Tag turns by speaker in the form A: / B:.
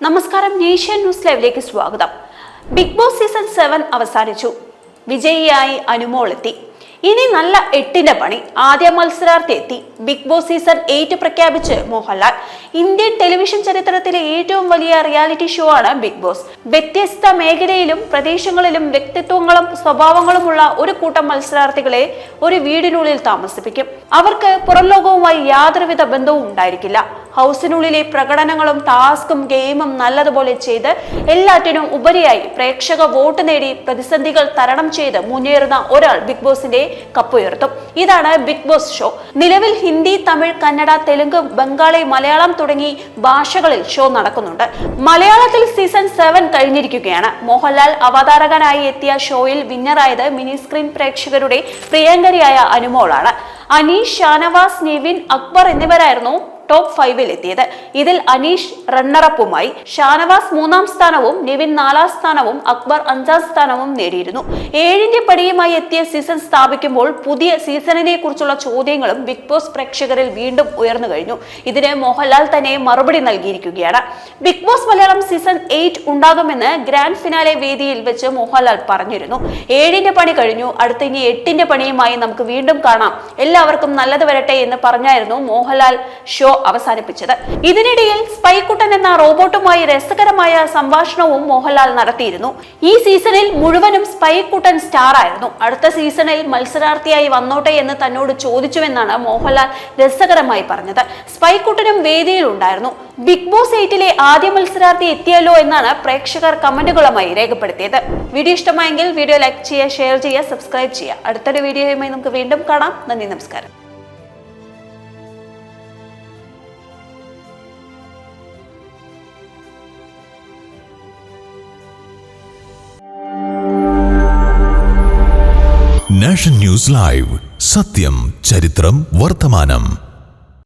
A: നമസ്കാരം, nation news ലൈവിലേക്ക് സ്വാഗതം. ബിഗ് ബോസ് സീസൺ 7 അവസാനിച്ചു. വിജയിയായി അനുമോൾ എത്തി. ഇനി നല്ല 8ന്റെ പണി. ആദ്യ മത്സരാർത്ഥി എത്തി. ബിഗ് ബോസ് സീസൺ 8 പ്രഖ്യാപിച്ച് മോഹൻലാൽ. ഇന്ത്യൻ ടെലിവിഷൻ ചരിത്രത്തിലെ ഏറ്റവും വലിയ റിയാലിറ്റി ഷോ ആണ് ബിഗ് ബോസ്. വ്യത്യസ്ത മേഖലയിലും പ്രദേശങ്ങളിലും വ്യക്തിത്വങ്ങളും സ്വഭാവങ്ങളുമുള്ള ഒരു കൂട്ടം മത്സരാർത്ഥികളെ ഒരു വീടിനുള്ളിൽ താമസിപ്പിക്കും. അവർക്ക് പുറം ലോകവുമായി യാതൊരുവിധ ബന്ധവും ഉണ്ടായിരിക്കില്ല. ഹൗസിനുള്ളിലെ പ്രകടനങ്ങളും ടാസ്കും ഗെയിമും നല്ലതുപോലെ ചെയ്ത് എല്ലാറ്റിനും ഉപരിയായി പ്രേക്ഷക വോട്ട് നേടി പ്രതിസന്ധികൾ തരണം ചെയ്ത് മുന്നേറുന്ന ഒരാൾ ബിഗ് ബോസിന്റെ കപ്പുയർത്തും. ഇതാണ് ബിഗ് ബോസ് ഷോ. നിലവിൽ ഹിന്ദി, തമിഴ്, കന്നഡ, തെലുങ്ക്, ബംഗാളി, മലയാളം തുടങ്ങി ഭാഷകളിൽ ഷോ നടക്കുന്നുണ്ട്. മലയാളത്തിൽ സീസൺ 7 കഴിഞ്ഞിരിക്കുകയാണ്. മോഹൻലാൽ അവതാരകനായി എത്തിയ ഷോയിൽ വിന്നറായത് മിനി സ്ക്രീൻ പ്രേക്ഷകരുടെ പ്രിയങ്കരിയായ അനുമോളാണ്. അനീഷ്, ഷാനവാസ്, നിവിൻ, അക്ബർ എന്നിവരായിരുന്നു ടോപ്പ് 5-ൽ എത്തിയത്. ഇതിൽ അനീഷ് റണ്ണറപ്പുമായി, ഷാനവാസ് 3-ാം സ്ഥാനവും നിവിൻ 4-ാം സ്ഥാനവും അക്ബർ 5-ാം സ്ഥാനവും നേടിയിരുന്നു. 7ന്റെ പടിയുമായി എത്തിയ സീസൺ സ്ഥാപിക്കുമ്പോൾ പുതിയ സീസണിനെ കുറിച്ചുള്ള ചോദ്യങ്ങളും ബിഗ് ബോസ് പ്രേക്ഷകരിൽ വീണ്ടും ഉയർന്നു കഴിഞ്ഞു. ഇതിന് മോഹൻലാൽ തന്നെ മറുപടി നൽകിയിരിക്കുകയാണ്. ബിഗ് ബോസ് മലയാളം സീസൺ 8 ഉണ്ടാകുമെന്ന് ഗ്രാൻഡ് ഫിനാലെ വേദിയിൽ വെച്ച് മോഹൻലാൽ പറഞ്ഞിരുന്നു. 7ന്റെ പണി കഴിഞ്ഞു, അടുത്ത ഇനി 8ന്റെ പണിയുമായി നമുക്ക് വീണ്ടും കാണാം, എല്ലാവർക്കും നല്ലത് വരട്ടെ എന്ന് പറഞ്ഞായിരുന്നു മോഹൻലാൽ ഷോ അവസാനിപ്പിച്ചത്. ഇതിനിടയിൽ സ്പൈക്കുട്ടൻ എന്ന റോബോട്ടുമായി രസകരമായ സംഭാഷണവും മോഹൻലാൽ നടത്തിയിരുന്നു. ഈ സീസണിൽ മുഴുവനും സ്പൈക്കുട്ടൻ സ്റ്റാർ ആയിരുന്നു. അടുത്ത സീസണിൽ മത്സരാർത്ഥിയായി വന്നോട്ടെ എന്ന് തന്നോട് ചോദിച്ചുവെന്നാണ് മോഹൻലാൽ രസകരമായി പറഞ്ഞത്. സ്പൈക്കുട്ടനും വേദിയിൽ ഉണ്ടായിരുന്നു. ബിഗ് ബോസ് 8ലെ ആദ്യ മത്സരാർത്ഥി എത്തിയല്ലോ എന്നാണ് പ്രേക്ഷകർ കമന്റുകളുമായി രേഖപ്പെടുത്തിയത്. വീഡിയോ ഇഷ്ടമായെങ്കിൽ വീഡിയോ ലൈക്ക് ചെയ്യുക, ഷെയർ ചെയ്യുക, സബ്സ്ക്രൈബ് ചെയ്യുക. അടുത്തൊരു വീഡിയോയുമായി നമുക്ക് വീണ്ടും കാണാം. നന്ദി, നമസ്കാരം.
B: നാഷൻ ന്യൂസ് ലൈവ്, സത്യം, ചരിത്രം, വർത്തമാനം.